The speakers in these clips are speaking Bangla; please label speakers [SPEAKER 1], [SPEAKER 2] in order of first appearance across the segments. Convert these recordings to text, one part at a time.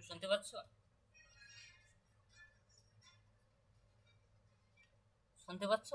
[SPEAKER 1] শুনতে পাচ্ছ? শুনতে পাচ্ছ?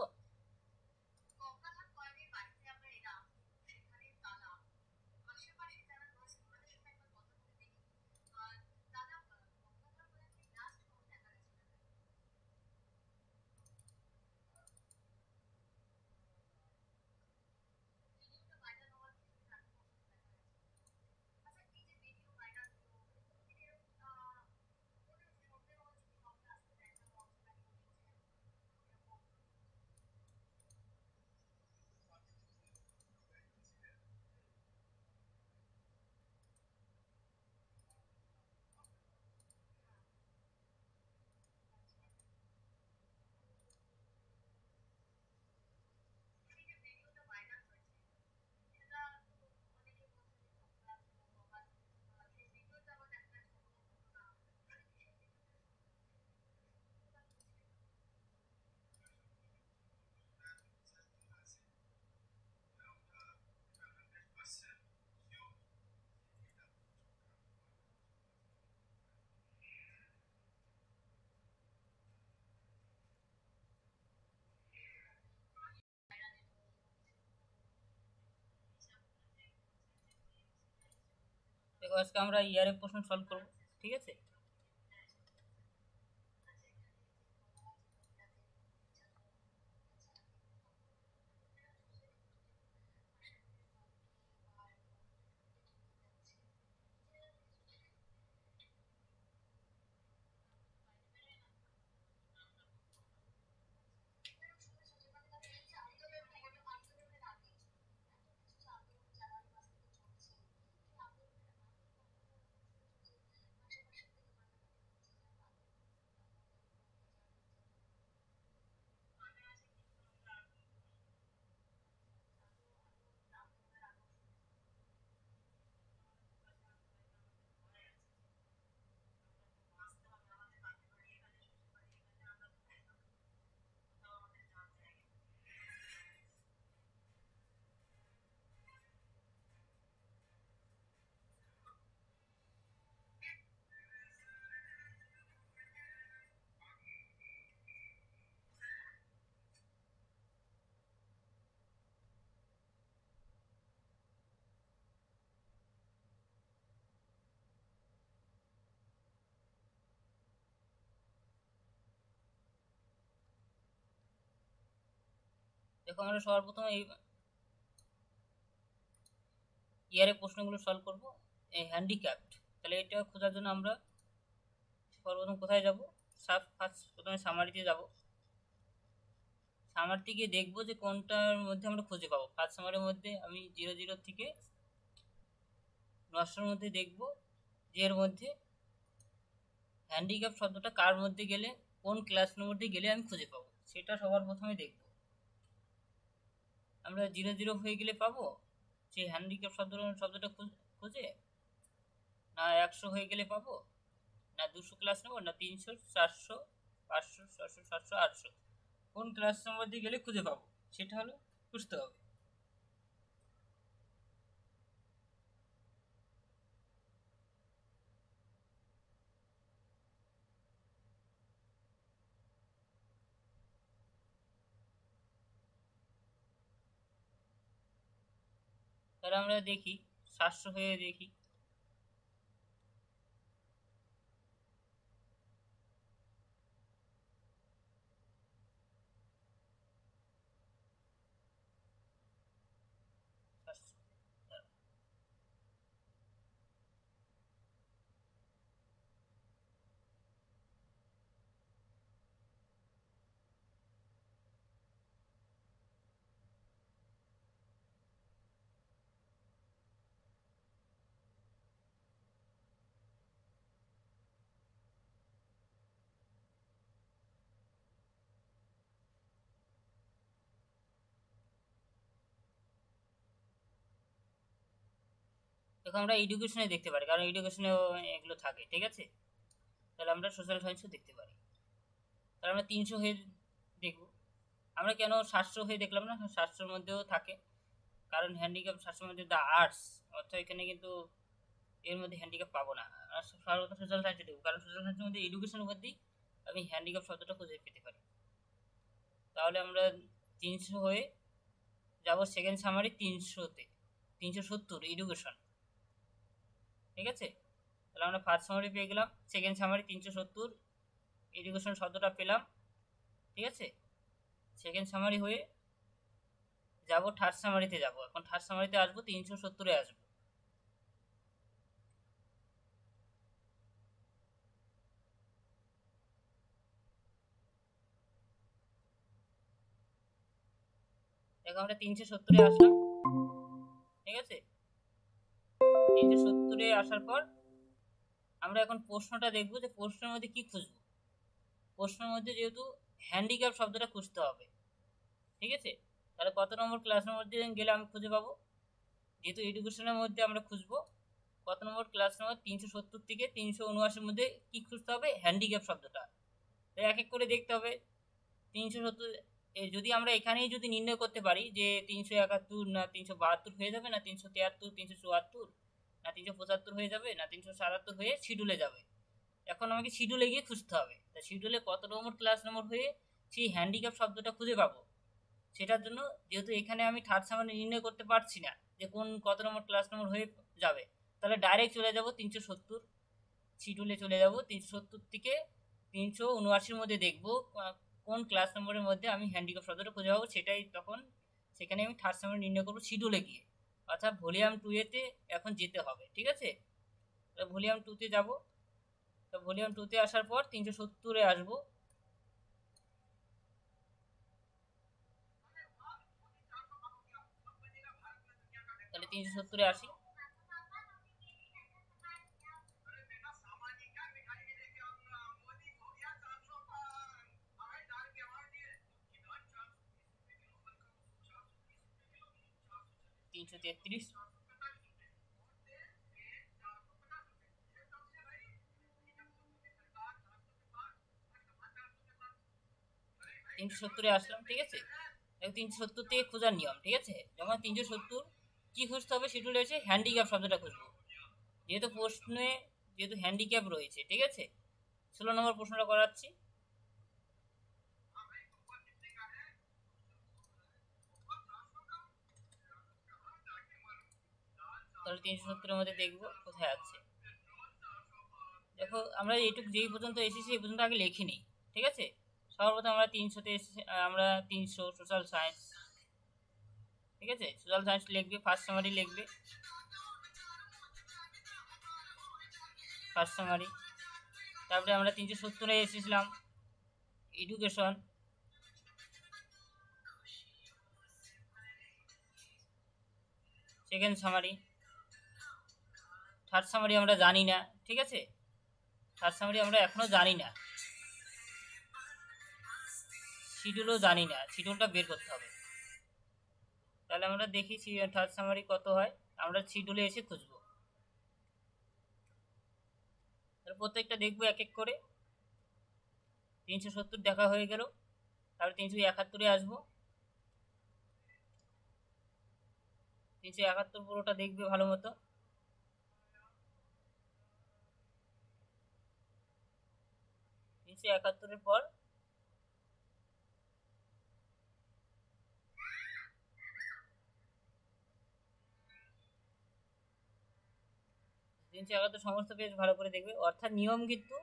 [SPEAKER 1] দেখো, আজকে আমরা ইয়ারের প্রশ্ন সলভ করবো, ঠিক আছে? দেখো, আমরা সবার প্রথমে এই ইয়ারের প্রশ্নগুলো সলভ করবো। এই হ্যান্ডিক্যাপ্ট, তাহলে এটা খোঁজার জন্য আমরা সর্বপ্রথম কোথায় যাব? ফার্স্ট প্রথমে সামারিতে যাব। সামার থেকে দেখবো যে কোনটার মধ্যে আমরা খুঁজে পাবো। ফার্স্ট সামারের মধ্যে আমি 00 থেকে 900-র মধ্যে দেখবো যে এর মধ্যে হ্যান্ডিক্যাপ শব্দটা কার মধ্যে গেলে, কোন ক্লাসের মধ্যে গেলে আমি খুঁজে পাবো, সেটা সবার প্রথমে দেখবো। আমরা 00 হয়ে গেলে পাবো যে হ্যান্ডিক্যাপ শব্দটা খুঁজে, না 100 হয়ে গেলে পাবো, না 200 ক্লাস নেবো, না 300, 400, 500, 600, 700, 800, কোন ক্লাস নম্বর দিয়ে গেলে খুঁজে পাবো সেটা হলো বুঝতে হবে। তাহলে আমরা দেখি 700 হয়ে দেখি। দেখো, আমরা এডুকেশনে দেখতে পারি, কারণ এডুকেশনেও এগুলো থাকে, ঠিক আছে? তাহলে আমরা সোশ্যাল সায়েন্সও দেখতে পারি। তাহলে আমরা 300 হয়ে দেখব। আমরা কেন 700 হয়ে দেখলাম না? 700-র মধ্যেও থাকে, কারণ হ্যান্ডিক্যাপ 700-র মধ্যে দ্য আর্টস, অর্থাৎ এখানে কিন্তু এর মধ্যে হ্যান্ডিক্যাপ পাবো না, আর সর্বদা সোশ্যাল সায়েন্সে দেবো, কারণ সোশ্যাল সায়েন্সের মধ্যে এডুকেশনের মধ্যেই আমি হ্যান্ডিক্যাপ শব্দটা খুঁজে পেতে পারি। তাহলে আমরা 300 হয়ে যাব সেকেন্ড সামারি 300-তে, 370 এডুকেশন। ঠিক আছে, তাহলে আমরা ফার্স্ট সামারি পেয়ে গেলাম, সেকেন্ড সামারি 370 এডুকেশন শব্দটা পেলাম। ঠিক আছে, সেকেন্ড সামারি হয়ে যাব থার্ড সামারিতে যাব, এখন থার্ড সামারিতে আসবো 370-এ আসবো। দেখো আমরা 370-এ আসলাম। ঠিক আছে, 370-এ আসার পর আমরা এখন প্রশ্নটা দেখবো যে প্রশ্নের মধ্যে কি খুঁজবো। প্রশ্নের মধ্যে যেহেতু হ্যান্ডিক্যাপ শব্দটা খুঁজতে হবে, ঠিক আছে, তাহলে কত নম্বর ক্লাসের মধ্যে গেলে আমি খুঁজে পাবো, যেহেতু এডুকেশনের মধ্যে আমরা খুঁজবো, কত নম্বর ক্লাস নম্বর 370 থেকে 379-এর মধ্যে কি খুঁজতে হবে, হ্যান্ডিক্যাপ শব্দটা। তাই এক এক করে দেখতে হবে। 370 যদি আমরা এখানেই যদি নির্ণয় করতে পারি যে 371 না 372 হয়ে যাবে, না 373, 374, না 375 হয়ে যাবে, না 377 হয়ে শিডিউলে যাবে। এখন আমাকে শিডিউলে গিয়ে খুঁজতে হবে, তা শিডিউলে কত নম্বর ক্লাস নম্বর হয়ে সেই হ্যান্ডিক্যাপ শব্দটা খুঁজে পাবো, সেটার জন্য যেহেতু এখানে আমি থার্ড সামারি নির্ণয় করতে পারছি না যে কোন কত নম্বর ক্লাস নম্বর হয়ে যাবে, তাহলে ডাইরেক্ট চলে যাব 370 শিডিউলে চলে যাব। 370 থেকে 379-এর মধ্যে দেখব কোন ক্লাস নম্বরের মধ্যে আমি হ্যান্ডিক্যাপ শব্দটা খুঁজে পাবো, সেটাই তখন সেখানে আমি থার্ড সামারি নির্ণয় করবো শিডিউলে গিয়ে, অর্থাৎ ভলিউম 2-এতে এখন যেতে হবে। ঠিক আছে, ভলিউম 2-তে যাব। তো ভলিউম 2-তে আসার পর 370-এ আসবো। তাহলে 370-এ আসি। তিনশো 370-এ আসলাম। ঠিক আছে, 370 থেকে খোঁজার নিয়ম। ঠিক আছে, যখন 370 কি খুঁজতে হবে, শিডিউলে এসে হ্যান্ডিক্যাপ শব্দটা খুঁজবো, যেহেতু প্রশ্নে যেহেতু হ্যান্ডিক্যাপ রয়েছে। ঠিক আছে, 16 নম্বর প্রশ্নটা করাচ্ছি। তাহলে 370-এর মধ্যে দেখবো কোথায় আছে। দেখো আমরা এইটুকু যেই পর্যন্ত এসেছি এই পর্যন্ত আগে লিখে নিই। ঠিক আছে, সর্বপ্রথম আমরা 300-তে এসেছি, আমরা 300 সোশ্যাল সায়েন্স। ঠিক আছে, সোশ্যাল সায়েন্স লিখবে, ফার্স্ট সামারি লিখবে, ফার্স্ট সামারি। তারপরে আমরা 370-এ এসেছিলাম, education. Second summary. Third summary আমরা জানি না। ঠিক আছে, থার্ড সামারি আমরা এখনো জানি না, শিডিউলও জানি না, শিডিউলটা বের করতে হবে। তাহলে আমরা দেখি থার্ড সামারি কত হয়, আমরা শিডিউলে এসে খুঁজবো। তাহলে প্রত্যেকটা দেখবো এক এক করে। 370 দেখা হয়ে গেল, তারপরে 371-এ আসবো। 371 পুরোটা দেখবে ভালো মতো। 371-এর পর 371 সমস্ত পেজ ভালো করে দেখবে, অর্থাৎ নিয়ম কিন্তু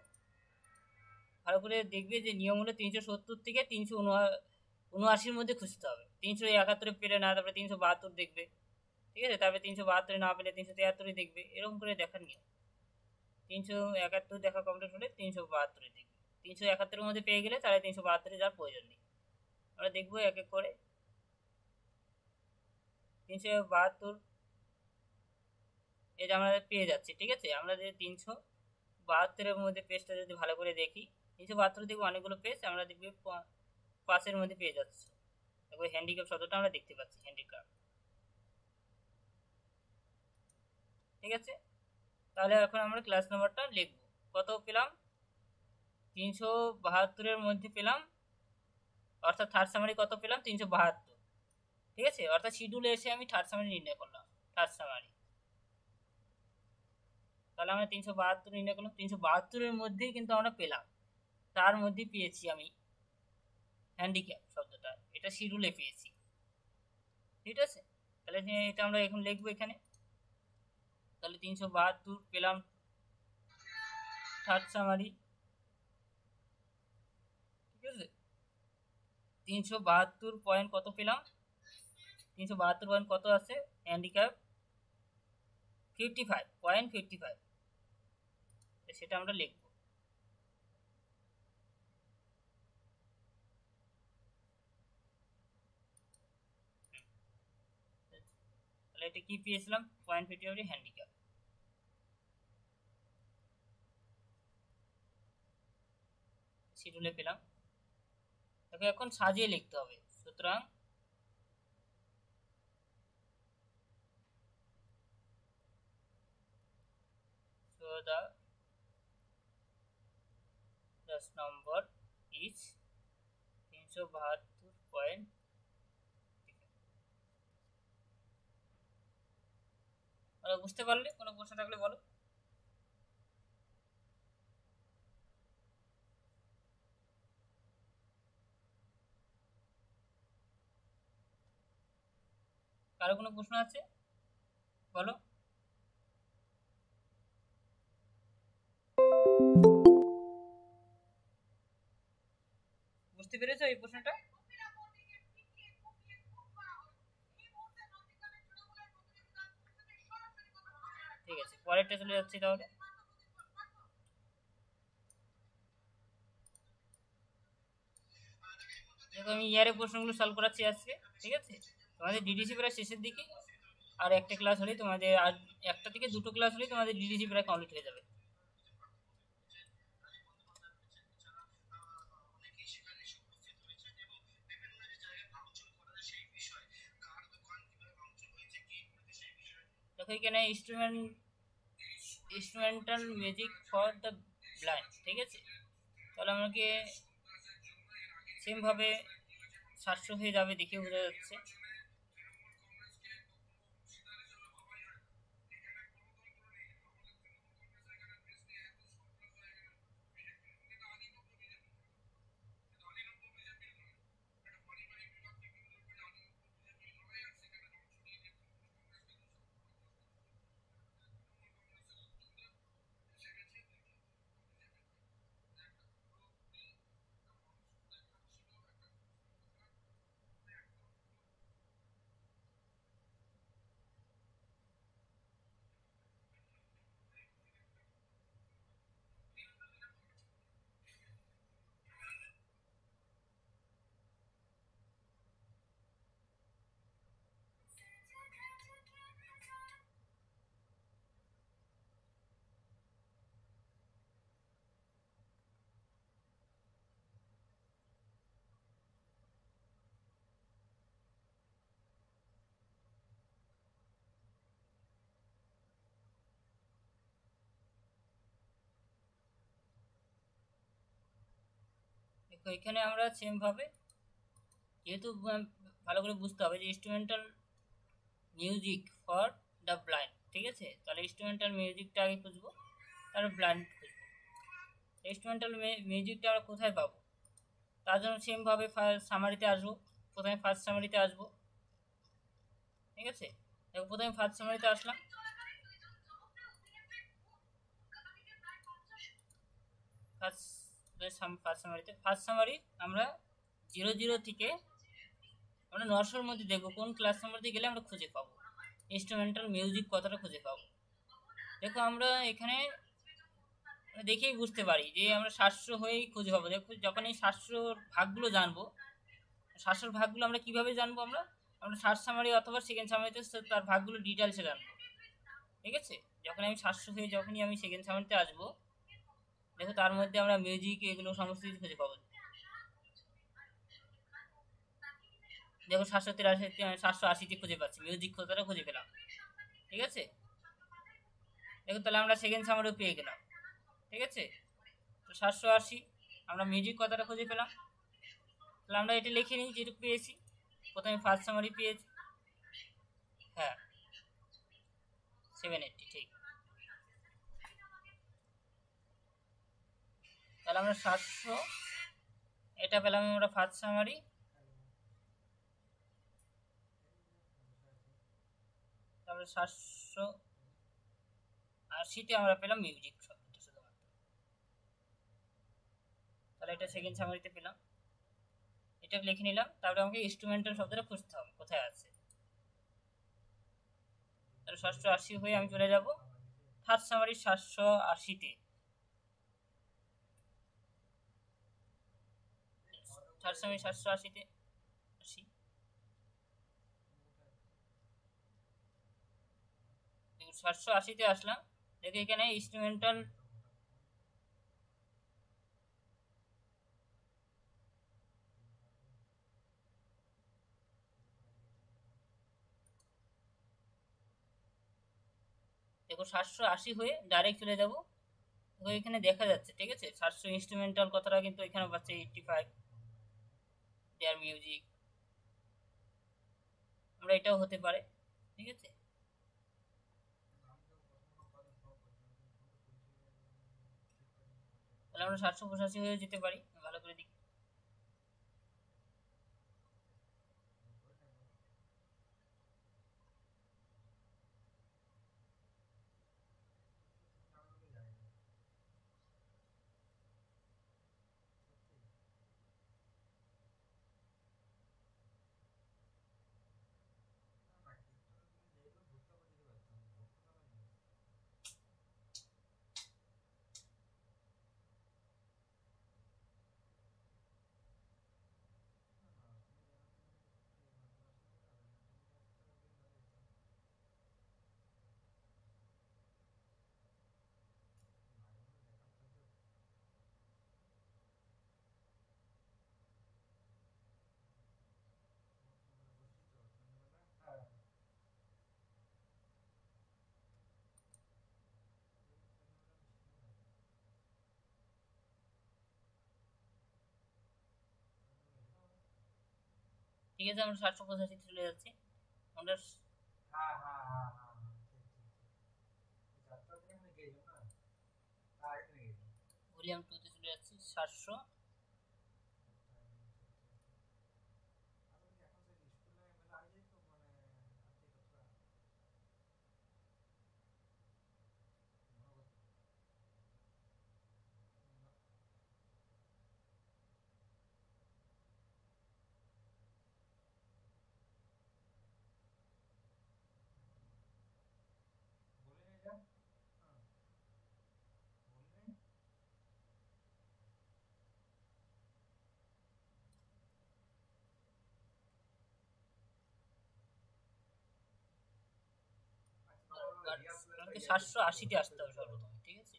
[SPEAKER 1] ভালো করে দেখবে যে নিয়ম হলো 370 থেকে 379-এর মধ্যে খুঁজতে হবে। 371-এ পেলে না, তারপরে 372 দেখবে। ঠিক আছে, তারপরে 372-এ না পেলে 373-এ দেখবে, এরকম করে দেখার নিয়ম। 371 দেখা কমপ্লিট হলে 372-এ দেখবে। 371-এর মধ্যে পেয়ে গেলে তাহলে 372-এ যাওয়ার প্রয়োজন নেই। আমরা দেখবো এক এক করে। 372 এটা আমরা পেয়ে যাচ্ছি। ঠিক আছে, আমরা যে 372-এর মধ্যে পেজটা যদি ভালো করে দেখি, 372 দেখবো অনেকগুলো পেজ, আমরা দেখবি 5-এর মধ্যে পেয়ে যাচ্ছে। দেখো হ্যান্ডিক্যাপ শব্দটা আমরা দেখতে পাচ্ছি, হ্যান্ডিক্যাপ। ঠিক আছে, তাহলে এখন আমরা ক্লাস নাম্বারটা লিখবো। কত পেলাম, 372-এর মধ্যে পেলাম, অর্থাৎ থার্ড সামারি কত পেলাম, 372। ঠিক আছে, অর্থাৎ শিডিউলে এসে আমি থার্ড সামারি নির্ণয় করলাম, থার্ড সামারি। তাহলে আমরা 372 নির্ণয় করলাম, 372-এর মধ্যেই কিন্তু আমরা পেলাম, তার মধ্যে পেয়েছি আমি হ্যান্ডিক্যাপ শব্দটা, এটা শিডিউলে পেয়েছি, ঠিক আছে। তাহলে এটা আমরা এখন লিখবো এখানে। তাহলে 372 পেলাম থার্ড সামারি, ঠিক আছে। 372 পয়েন্ট কত পেলাম, 372 পয়েন্ট কত আছে, হ্যান্ডিক্যাপ 55.55, সেটা আমরা লিখবো। তাহলে এটা কি পেয়েছিলাম, 0.55 হ্যান্ডিক্যাপ। শিডিউলে পেলাম, তাকে এখন সাজিয়ে লিখতে হবে। সুতরাং the class number is 372 point. বুঝতে পারলে? কোনো প্রশ্ন থাকলে বলো। কারো কোনো প্রশ্ন আছে বলো। বুঝতে পেরেছো এই প্রশ্নটা? ঠিক আছে, পরেরটা চলে যাচ্ছি তাহলে। দেখো আমি ইয়ারের প্রশ্নগুলো সলভ করাচ্ছি আজকে, ঠিক আছে। তোমাদের ডিডিসি প্রায় শেষের দিকে, আর একটা ক্লাস হলেই তোমাদের, আর একটা থেকে দুটো ক্লাস হলেই তোমাদের ডিডিসি প্রায় কমপ্লিট হয়ে যাবে। দেখো এখানে instrumental music for the blind, ঠিক আছে। তাহলে আমাকে সেমভাবে 700 হয়ে যাবে, দেখে বোঝা যাচ্ছে। দেখো এখানে আমরা সেমভাবে, যেহেতু ভালো করে বুঝতে হবে যে instrumental music for the blind, ঠিক আছে। তাহলে ইনস্ট্রুমেন্টাল মিউজিকটা আগে খুঁজবো, তারপর ব্লাইন্ড খুঁজবো। ইনস্ট্রুমেন্টাল মিউজিকটা আমরা কোথায় পাবো, তার জন্য সেমভাবে সামারিতে আসবো। প্রথমে ফার্স্ট সামারিতে আসবো, ঠিক আছে। দেখো প্রথমে ফার্স্ট সামারিতে আসলাম, ফার্স্ট সামারি আমরা 00 থেকে আমরা 900-র মধ্যে দেখবো কোন ক্লাস নাম্বার দিয়ে গেলে আমরা খুঁজে পাবো ইনস্ট্রুমেন্টাল মিউজিক কথাটা খুঁজে পাবো। দেখো আমরা এখানে দেখেই বুঝতে পারি যে আমরা 700 হয়েই খুঁজে পাবো। দেখো যখন এই 700-র ভাগগুলো জানবো, 700-র ভাগগুলো আমরা কিভাবে জানবো, আমরা ফার্স্ট সামারি অথবা সেকেন্ড সামারিতে তার ভাগগুলো ডিটেলসে জানবো, ঠিক আছে। যখন আমি 700 হয়ে যখনই আমি সেকেন্ড সামারিতে আসবো, দেখো তার মধ্যে আমরা মিউজিক এগুলো সমস্ত কিছু খুঁজে পাবো। দেখো 780-তে খুঁজে পাচ্ছি, মিউজিক কথাটা খুঁজে পেলাম, ঠিক আছে। দেখো তাহলে আমরা সেকেন্ড সামারিও পেয়ে গেলাম, ঠিক আছে। তো 780 আমরা মিউজিক কথাটা খুঁজে পেলাম। তাহলে আমরা এটা লিখে নিই যেটুকু পেয়েছি। প্রথমে ফার্স্ট সামারি পেয়েছি, হ্যাঁ 780, ঠিক। তাহলে আমরা 700 এটা পেলাম আমরা ফার্স্ট সামারি। তারপরে 780-তে আমরা পেলাম মিউজিক শব্দটা শুধুমাত্র। তাহলে এটা সেকেন্ড সামারিতে পেলাম, এটা লিখে নিলাম। তারপরে আমাকে ইনস্ট্রুমেন্টাল শব্দটা খুঁজতে হবে কোথায় আছে। তাহলে 780 হয়ে আমি চলে যাব থার্ড সামারি 780-তে। থার্ড সামারি 780-তে আসি। দেখুন 780-তে আসলাম, দেখো এখানে ইনস্ট্রুমেন্টাল দেখো 780 হয়ে ডাইরেক্ট চলে যাব। দেখো এখানে দেখা যাচ্ছে, ঠিক আছে, 700 ইনস্ট্রুমেন্টাল কথাটা কিন্তু এখানে পাচ্ছে 85 দেয়ার মিউজিক। আমরা এটাও হতে পারে, ঠিক আছে। তাহলে আমরা 785 হয়ে যেতে পারি, ভালো করে দেখি। ঠিক আছে, আমরা 785 চলে যাচ্ছি। আমরা ভলিউম 2 তে চলে যাচ্ছি। 700 কারণকে 780-তে আসতে হবে সর্বপ্রথম, ঠিক আছে।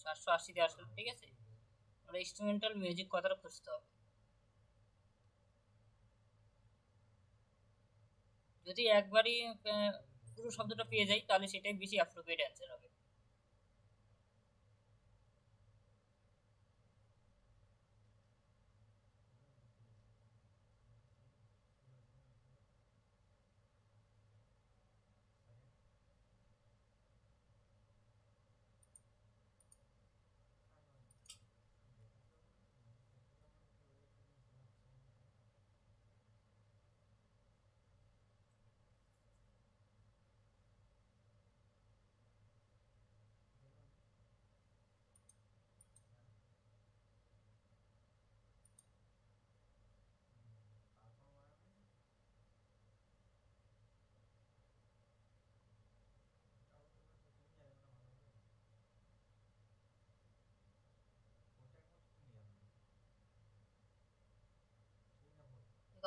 [SPEAKER 1] সাতশো আশিতে আসলো, ঠিক আছে। আমরা ইনস্ট্রুমেন্টাল মিউজিক কথাটা খুঁজতে হবে। যদি একবারই পুরো শব্দটা পেয়ে যাই তাহলে সেটাই বেশি অ্যাপ্রোপ্রিয়েট অ্যান্সার হবে।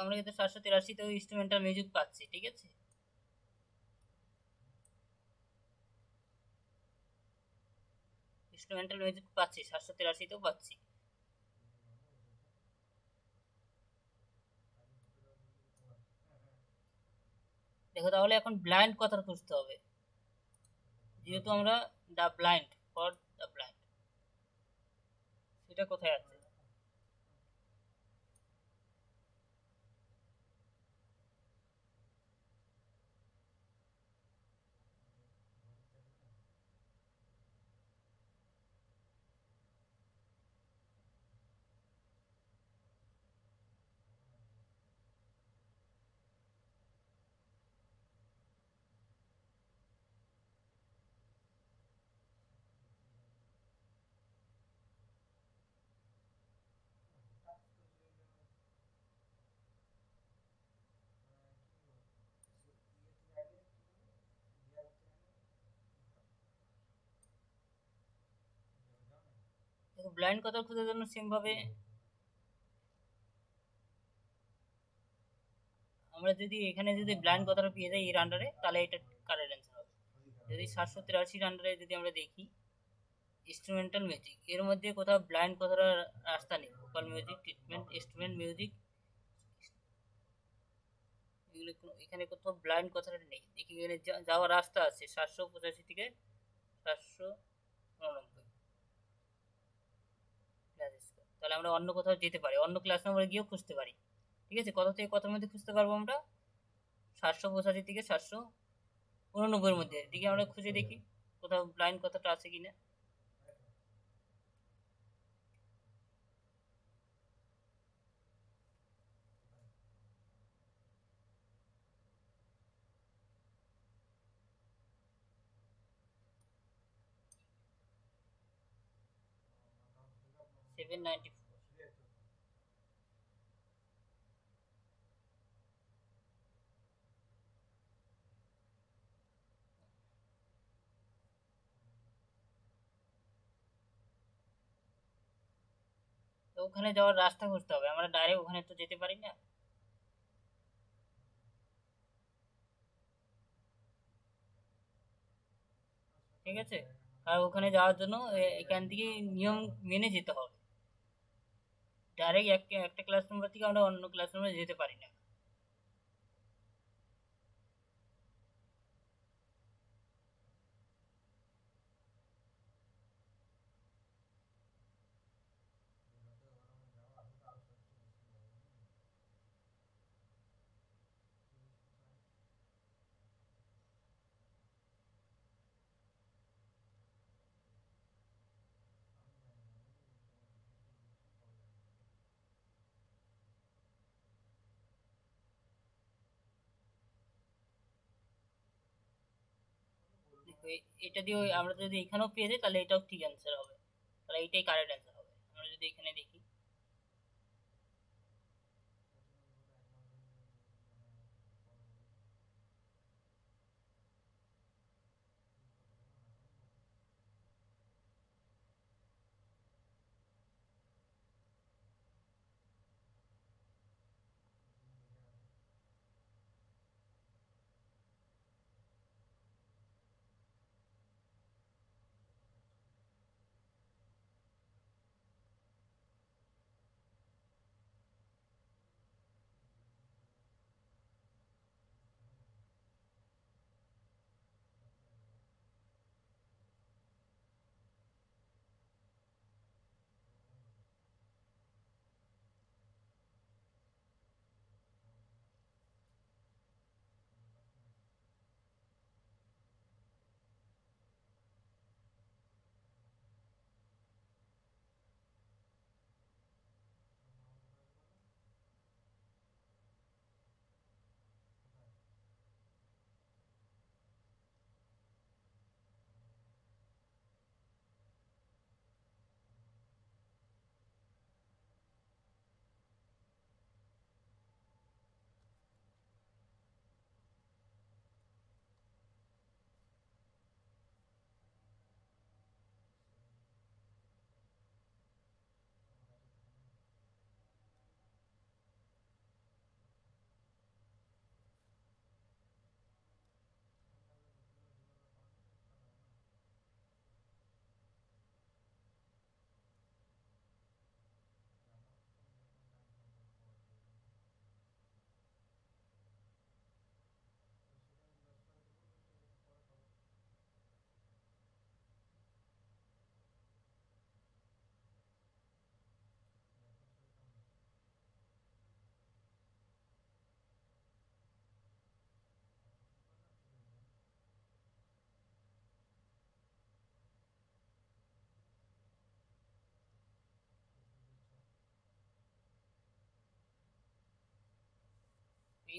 [SPEAKER 1] আমরা কিন্তু 783-তেও ইনস্ট্রুমেন্টাল মিউজিক পাচ্ছি, ঠিক আছে। ইনস্ট্রুমেন্টাল মিউজিক পাচ্ছি, 783-তেও পাচ্ছি। দেখো তাহলে এখন ব্লাইন্ড কথা খুঁজতে হবে, যেহেতু আমরা the blind, for the blind, সেটা কোথায় আছে? দেখো ব্লাইন্ড কথা খোঁজার জন্য সেম ভাবে আমরা যদি এখানে যদি ব্লাইন্ড কথাটা পেয়ে যাই এর আন্ডারে, তাহলে এটা কারেক্ট অ্যান্সার হবে। যদি 783-র আন্ডারে যদি আমরা দেখি ইনস্ট্রুমেন্টাল মিউজিক, এর মধ্যে কোথাও ব্লাইন্ড কথাটা রাস্তা নেই। Vocal music, treatment, instrument music, এগুলো এখানে কোথাও ব্লাইন্ড কথাটা নেই। দেখি এখানে যাওয়ার রাস্তা আছে 785 থেকে 789। তাহলে আমরা অন্য কোথাও যেতে পারি, অন্য ক্লাস নম্বরে গিয়েও খুঁজতে পারি, ঠিক আছে। কত থেকে কতর মধ্যে খুঁজতে পারবো আমরা? 785 থেকে 789-এর মধ্যে। দিকে আমরা খুঁজে দেখি কোথাও ব্লাইন্ড কথাটা আছে কিনা। 794। তো ওখানে যাওয়ার রাস্তা খুঁজতে হবে, আমরা ডাইরেক্ট ওখানে তো যেতে পারি না, ঠিক আছে। আর ওখানে যাওয়ার জন্য এখান থেকে নিয়ম মেনে যেতে হবে। ডাইরেক্ট একটা ক্লাস নম্বর থেকে আমরা অন্য ক্লাস নম্বরে যেতে পারি না। এটা দিয়ে আমরা যদি এখানেও পেয়ে যাই তাহলে এটাও ঠিক অ্যান্সার হবে, তাহলে এটাই কারেক্ট অ্যান্সার হবে। আমরা যদি এখানে দেখি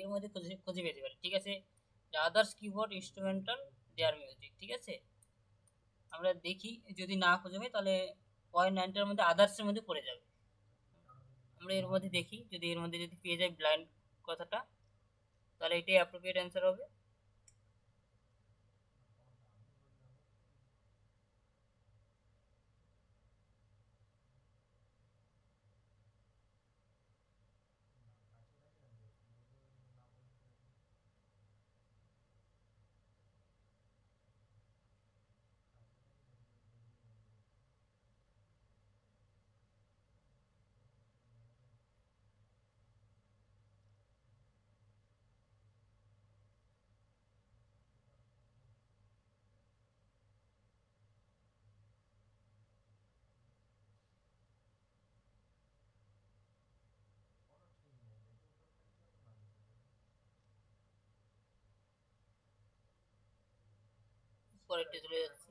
[SPEAKER 1] এর মধ্যে খুঁজে খুঁজে পেতে পারি, ঠিক আছে। আদার্স কিবোর্ড ইনস্ট্রুমেন্টাল দেয়ার মিউজিক, ঠিক আছে। আমরা দেখি যদি না খুঁজে পাই তাহলে পয়েন্ট 9টার মধ্যে আদার্সের মধ্যে পড়ে যাবে। আমরা এর মধ্যে দেখি, যদি এর মধ্যে যদি পেয়ে যাই ব্লাইন্ড কথাটা, তাহলে এটাই অ্যাপ্রোপ্রিয়েট অ্যান্সার হবে। পরেরটা চলে যাচ্ছি।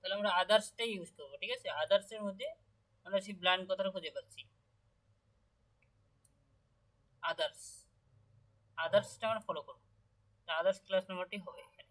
[SPEAKER 1] তাহলে আমরা আদার্সটাই ইউজ করবো, ঠিক আছে। আদার্সের মধ্যে আমরা সেই ব্লাইন্ড কথাটা খুঁজে পাচ্ছি। আদার্স, আদার্সটা আমরা ফলো করবো, আদার্স ক্লাস নাম্বারটি হবে এখানে।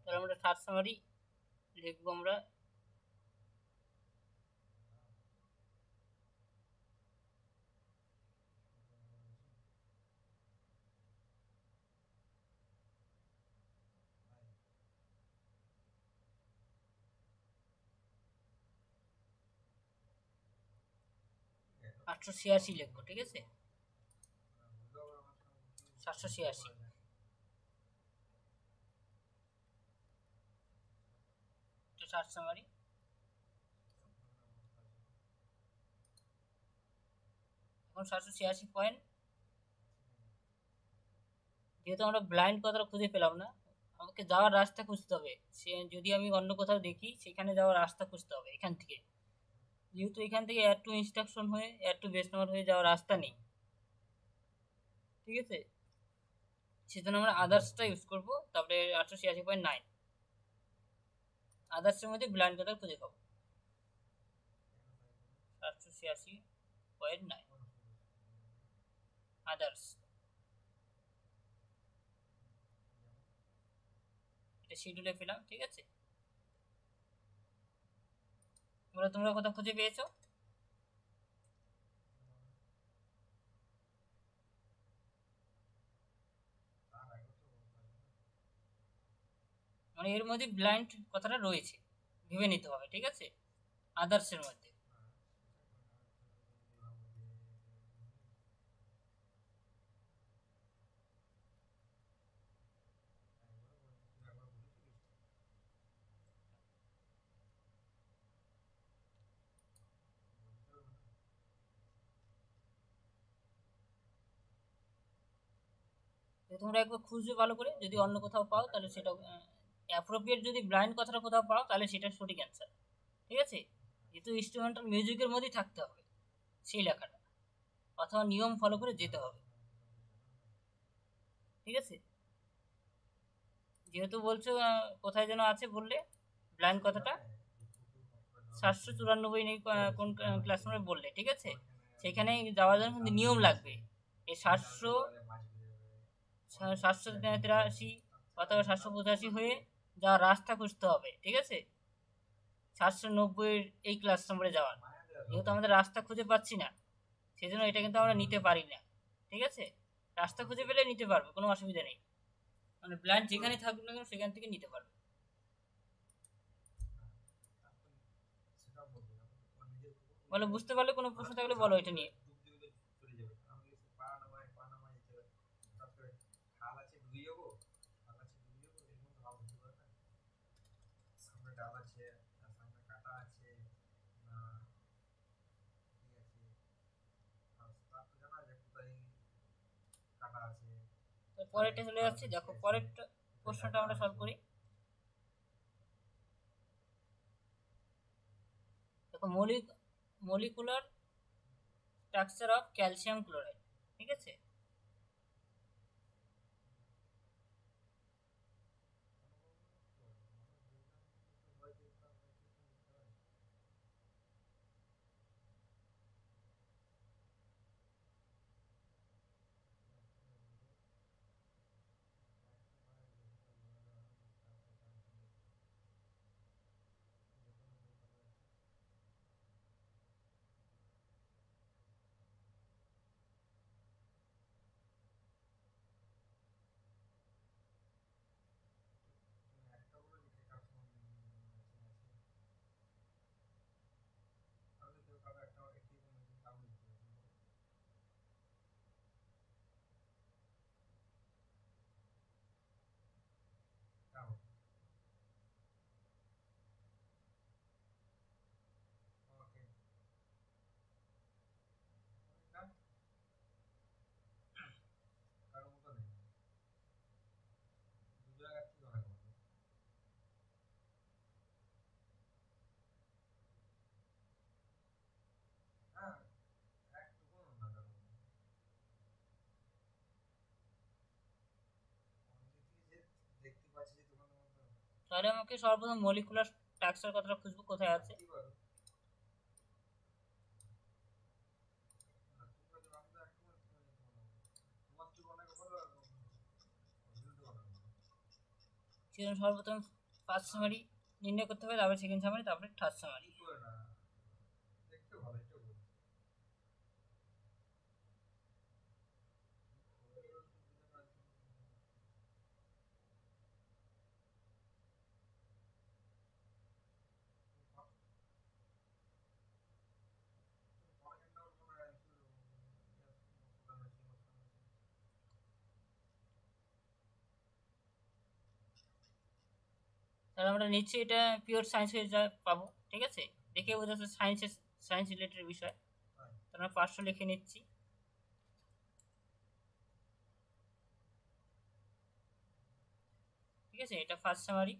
[SPEAKER 1] তাহলে আমরা থার্ড সামারি লিখবো আমরা। আটশো ছিয়াশি লিখবো, ঠিক আছে, 786। Start summary. এখন 786 পয়েন্ট। যেহেতু আমরা ব্লাইন্ড কথাটা খুঁজে পেলাম না, আমাকে যাওয়ার রাস্তা খুঁজতে হবে। সে যদি আমি অন্য কোথাও দেখি সেখানে যাওয়ার রাস্তা খুঁজতে হবে এখান থেকে। যেহেতু এখান থেকে অ্যাড টু ইনস্ট্রাকশন হয়ে অ্যাড টু বেস নাম্বার হয়ে যাওয়ার রাস্তা নেই, ঠিক আছে, সেজন্য আমরা আদার্সটা ইউজ করবো। তারপরে 886.9 আদার্সের মধ্যে ব্লাইন্ড কথা খুঁজে পাবো। 886.9 আদার্স, এটা শিডিউলে পেলাম, ঠিক আছে। বলো তোমরা কোথাও খুঁজে পেয়েছো? মানে এর মধ্যে ব্লাইন্ড কথাটা রয়েছে, ভেবে নিতে হবে, ঠিক আছে, আদার্সের মধ্যে। তোমরা একবার খুঁজবে ভালো করে, যদি অন্য কোথাও পাও তাহলে সেটা অ্যাপ্রোপ্রিয়েট, যদি ব্লাইন্ড কথাটা কোথাও পাও তাহলে সেটা সঠিক অ্যান্সার, ঠিক আছে। যেহেতু ইনস্ট্রুমেন্টাল মিউজিকের মধ্যেই থাকতে হবে সেই লেখাটা, অথবা নিয়ম ফলো করে যেতে হবে, ঠিক আছে। যেহেতু বলছো কোথায় যেন আছে বললে ব্লাইন্ড কথাটা 794 নেই কোন ক্লাস নম্বরে বললে, ঠিক আছে। সেখানে যাওয়ার জন্য কিন্তু নিয়ম লাগবে। এই 783 অথবা 785 হয়ে যাওয়ার রাস্তা খুঁজতে হবে, ঠিক আছে। 790 এই ক্লাস নম্বরে যাওয়ার, যেহেতু আমাদের রাস্তা খুঁজে পাচ্ছি না সেজন্য এটা কিন্তু আমরা নিতে পারি না, ঠিক আছে। রাস্তা খুঁজে পেলে নিতে পারবে, কোনো অসুবিধা নেই, মানে প্ল্যান যেখানে থাকুক না কেন সেখান থেকে নিতে পারবে। বলো, বুঝতে পারলে কোনো প্রশ্ন থাকলে বলো এটা নিয়ে। পরেরটা চলে যাচ্ছে, দেখো পরের প্রশ্নটা আমরা সলভ করি। দেখো molecular structure of calcium chloride, ঠিক আছে। তাহলে আমাকে সর্বপ্রথম মলিকুলার স্ট্রাকচার কথাটা খুঁজবো কোথায় আছে। সেজন্য সর্বপ্রথম ফার্স্ট সামারি নির্ণয় করতে হবে, তারপরে সেকেন্ড সামারি, তারপরে থার্ড সামারি। তাহলে আমরা নিশ্চয়ই এটা পিওর সায়েন্স হয়ে পাবো। ঠিক আছে, দেখে বোঝা যাচ্ছে সায়েন্স রিলেটেড বিষয়। তো আমরা 500 লিখে নিচ্ছি। ঠিক আছে, এটা ফার্স্ট সামারি।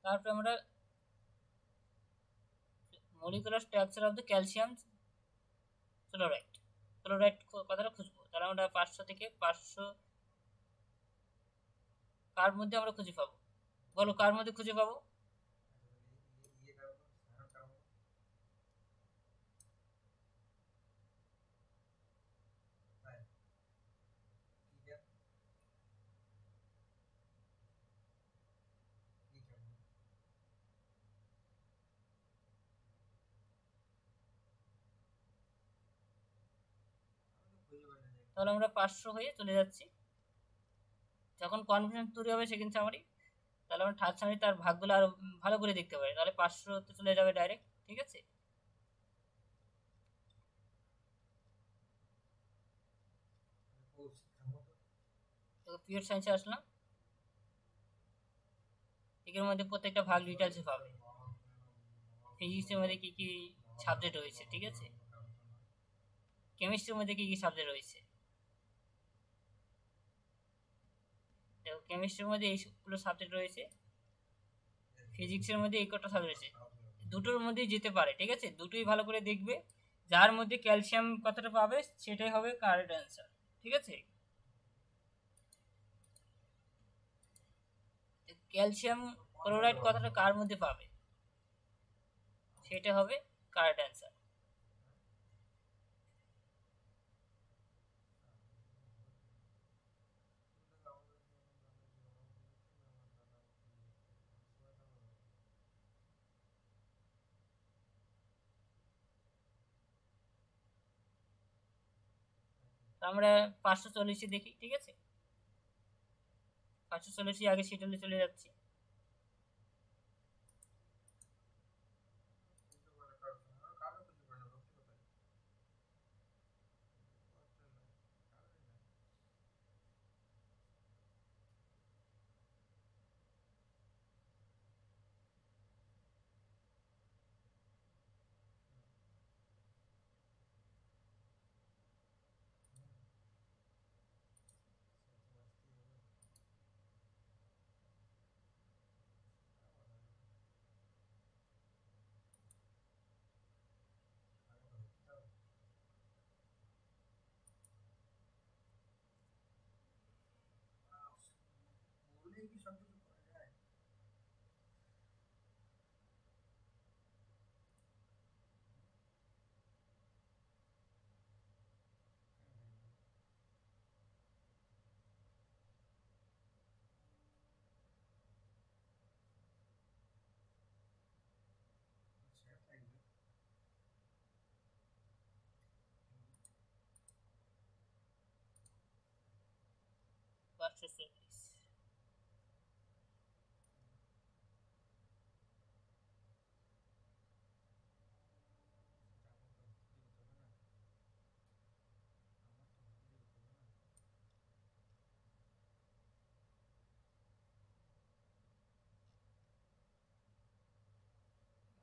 [SPEAKER 1] তারপরে আমরা molecular structure of the calcium chloride কথাটা খুঁজবো। তাহলে আমরা 500 থেকে 500 কার মধ্যে আমরা খুঁজে পাবো? বলো কার মধ্যে খুঁজে পাবো? তাহলে আমরা 500 হয়ে চলে যাচ্ছি। যখন কনফিডেন্স তৈরি হবে সেকেন্ড সামারি, তাহলে আমরা থার্ড সামারি তার ভাগগুলো আরো ভালো করে দেখতে পারি। তাহলে 500 তে চলে যাবে ডাইরেক্ট। ঠিক আছে, তো পিওর সায়েন্সে আসলাম। এর মধ্যে প্রত্যেকটা ভাগ ডিটেলসে পাবে। ফিজিক্সের মধ্যে কি কি সাবজেক্ট রয়েছে, ঠিক আছে, কেমিস্ট্রির মধ্যে কি কি সাবজেক্ট রয়েছে। দেখো কেমিস্ট্রির মধ্যে এইগুলো সাবজেক্ট রয়েছে, ফিজিক্সের মধ্যে এই কটা সাবজেক্ট রয়েছে। দুটোর মধ্যেই যেতে পারে। ঠিক আছে, দুটোই ভালো করে দেখবে। যার মধ্যে ক্যালসিয়াম কথাটা পাবে সেটাই হবে কারেক্ট অ্যান্সার। ঠিক আছে, ক্যালসিয়াম ক্লোরাইড কথাটা কার মধ্যে পাবে সেটা হবে কারেক্ট অ্যান্সার। তো আমরা 540 দেখি। ঠিক আছে, 540 আগে সেটালে চলে যাচ্ছি। পাঁচশো চল্লিশ।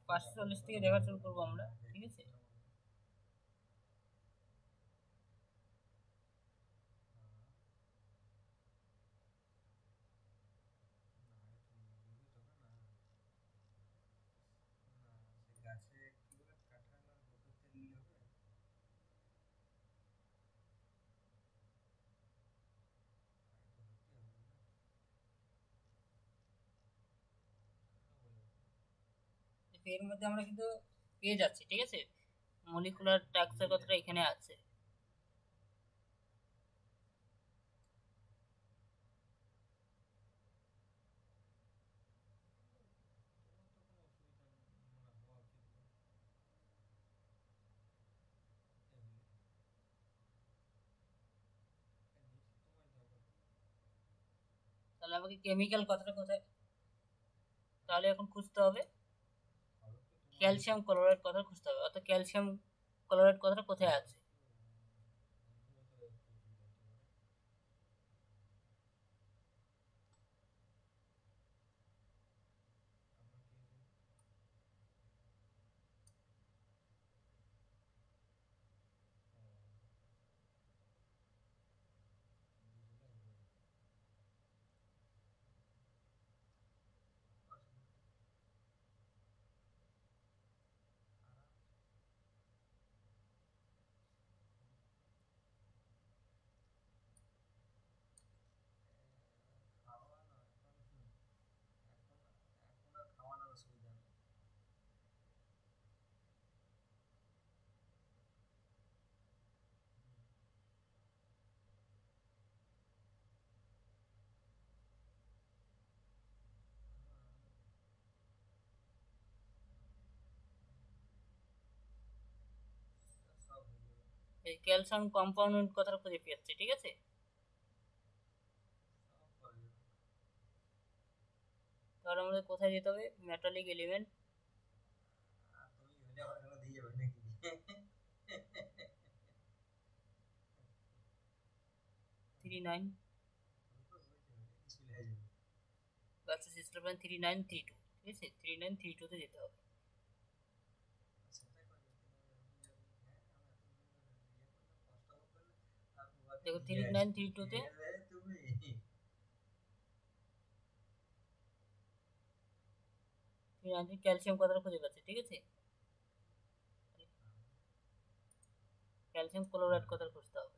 [SPEAKER 1] পাঁচশো চল্লিশ থেকে দেখা শুরু করবো আমরা। ঠিক আছে, এর মধ্যে আমরা কিন্তু পেয়ে যাচ্ছি। ঠিক আছে, মলিকুলার স্ট্রাকচার কথাটা এখানে আছে। তাহলে আমাকে কেমিক্যাল কথাটা কোথায়, তাহলে এখন খুঁজতে হবে ক্যালসিয়াম ক্লোরাইড কথা খুঁজতে হবে। অর্থাৎ ক্যালসিয়াম ক্লোরাইড কথাটা কোথায় আছে। এই ক্যালসিয়াম কম্পাউন্ড কথাটা খুঁজে পেয়েছে, ঠিক আছে। তাহলে আমাদের কোথায় যেতে হবে, metallic element. Three nine versus স্টারবাইন 3932, ঠিক আছে, 3932 তে যেতে হবে। দেখো 3932 তে ক্যালসিয়াম কথাটা খুঁজে পাচ্ছে, ঠিক আছে। ক্যালসিয়াম ক্লোরাইড কথাটা খুঁজতে হবে।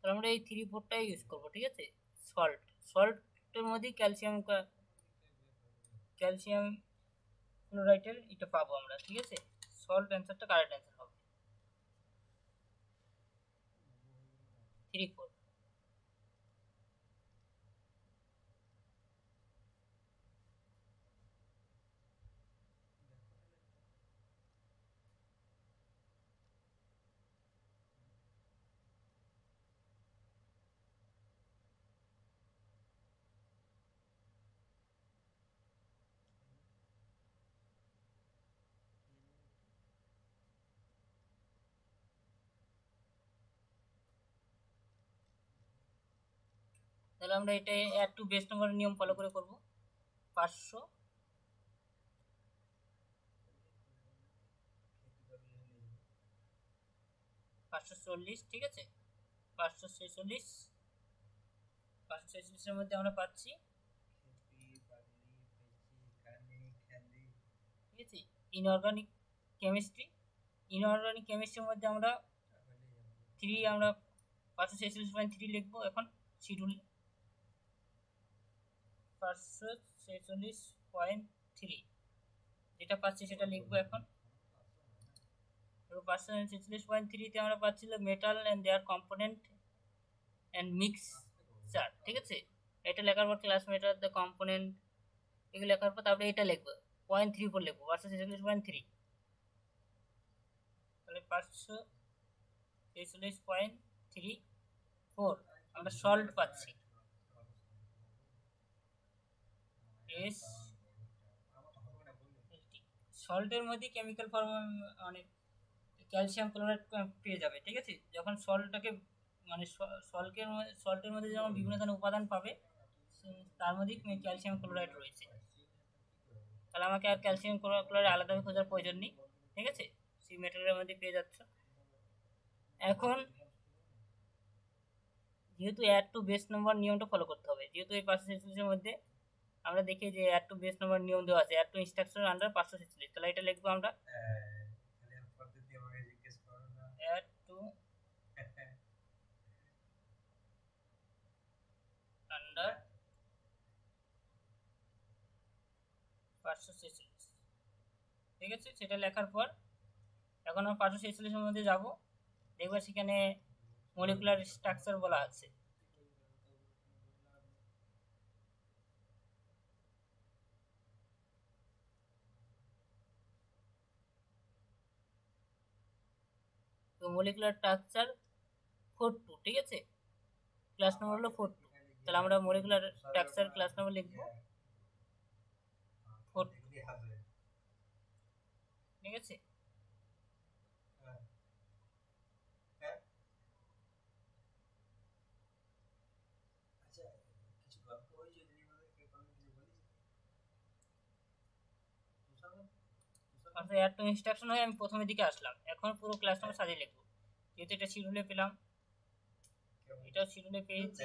[SPEAKER 1] তাহলে আমরা এই 3 4টাই ইউজ করবো, ঠিক আছে। সল্টের মধ্যে ক্যালসিয়াম ক্লোরাইডের এটা পাবো আমরা, ঠিক আছে। সল্ট অ্যান্সারটা কারেক্ট অ্যান্সার হবে 3 4। তাহলে আমরা এটা অ্যাড টু বেস নাম্বার নিয়ম ফলো করে করব। 500 540, ঠিক আছে। 546, 546-এর মধ্যে আমরা পাচ্ছি, ঠিক আছে, ইনঅর্গানিক কেমিস্ট্রির মধ্যে আমরা 546.3 লিখবো এখন। শিডিউল 546.3 যেটা পাচ্ছি সেটা লিখবো এখন। 546.3-তে আমরা পাচ্ছিল metal and their component and mixture, ঠিক আছে। এটা লেখার পর ক্লাস মেটার দ্য কম্পোনেন্ট, এগুলো লেখার পর তারপরে এটা লিখবো 0.34 লিখবো 546.3। তাহলে 546.34 আমরা সল্ট পাচ্ছি। সল্টের মধ্যে কেমিক্যাল ফর্ম মানে ক্যালসিয়াম ক্লোরাইড পেয়ে যাবে, ঠিক আছে। যখন সল্টটাকে মানে সল্টের মধ্যে যখন বিভিন্ন ধরনের উপাদান পাবে তার মধ্যে ক্যালসিয়াম ক্লোরাইড রয়েছে। তাহলে আমাকে আর ক্যালসিয়াম ক্লোরাইড আলাদাভাবে খোঁজার প্রয়োজন নেই, ঠিক আছে। সি মেটালের মধ্যে পেয়ে যাচ্ছ। এখন যেহেতু অ্যাড টু বেস নাম্বার নিয়মটা ফলো করতে হবে, যেহেতু এই 546-এর মধ্যে আমরা দেখি যে অ্যাড টু বেস নাম্বার নিয়ম দেওয়া আছে, অ্যাড টু ইনস্ট্রাকশন আন্ডার 546। তাহলে এটা লিখবো আমরা অ্যাড টু আন্ডার 546, ঠিক আছে। সেটা লেখার পর এখন আমরা 546-এর মধ্যে যাব, দেখবো সেখানে মলিকুলার স্ট্রাকচার বলা আছে। তো মলিকুলার স্ট্রাকচার 42, ঠিক আছে। ক্লাস নাম্বার হলো 42। তাহলে আমরা মলিকুলার স্ট্রাকচার ক্লাস নাম্বার লিখবো 42, ঠিক আছে। আচ্ছা, এত ইনস্ট্রাকশন হয়ে আমি প্রথমের দিকে আসলাম, এখন পুরো ক্লাস নাম্বার সাজিয়ে লিখবো। যেহেতু এটা শিডিউলে পেলাম, এটাও শিডিউলে পেয়েছি,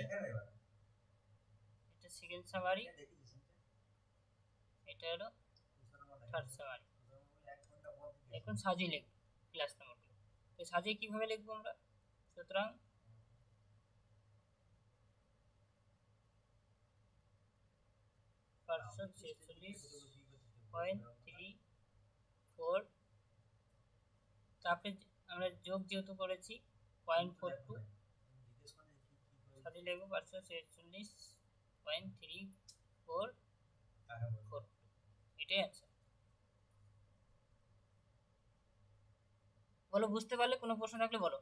[SPEAKER 1] এটা সেকেন্ড সামারি, এটা হলো থার্ড সামারি। এখন সাজিয়ে লিখবো ক্লাস নাম্বারগুলো। তো সাজিয়ে কিভাবে লিখবো আমরা? সুতরাং পাঁচশো 46.34, তারপরে আমরা যোগ যেহেতু করেছি 0.42, সাজিয়ে লিখবো 546.3442, এটাই আনসার। বলো, বুঝতে পারলে? কোনো প্রশ্ন থাকলে বলো।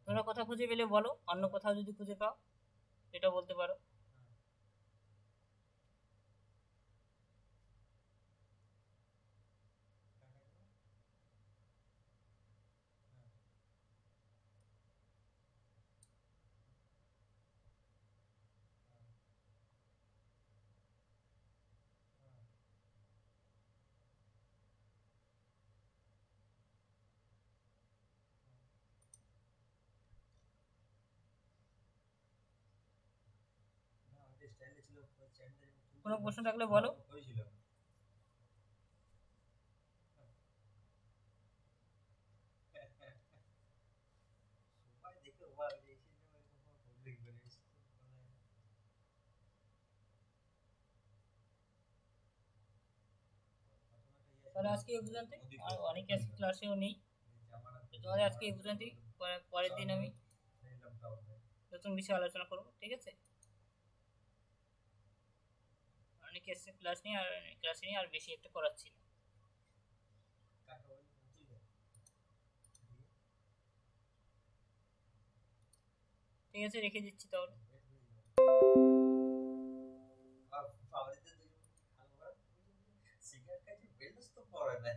[SPEAKER 1] তোমরা কোথাও খুঁজে পেলে বলো, অন্য কোথাও যদি খুঁজে পাও এটা বলতে পারো। কোনো প্রশ্ন থাকলে বলো। তাহলে আজকে এই পর্যন্ত, আর অনেকে আজকে ক্লাসেও নেই। তো তোমাদের আজকে এই পর্যন্তই, পরের দিন আমি নতুন বিষয়ে আলোচনা করব, ঠিক আছে? অনেকে আজকে ক্লাসে নেই আর বেশি একটা করাচ্ছি না। ঠিক আছে, রেখে দিচ্ছি তাহলে। সিগারেট খাইছি বেলস তো পড়ে না।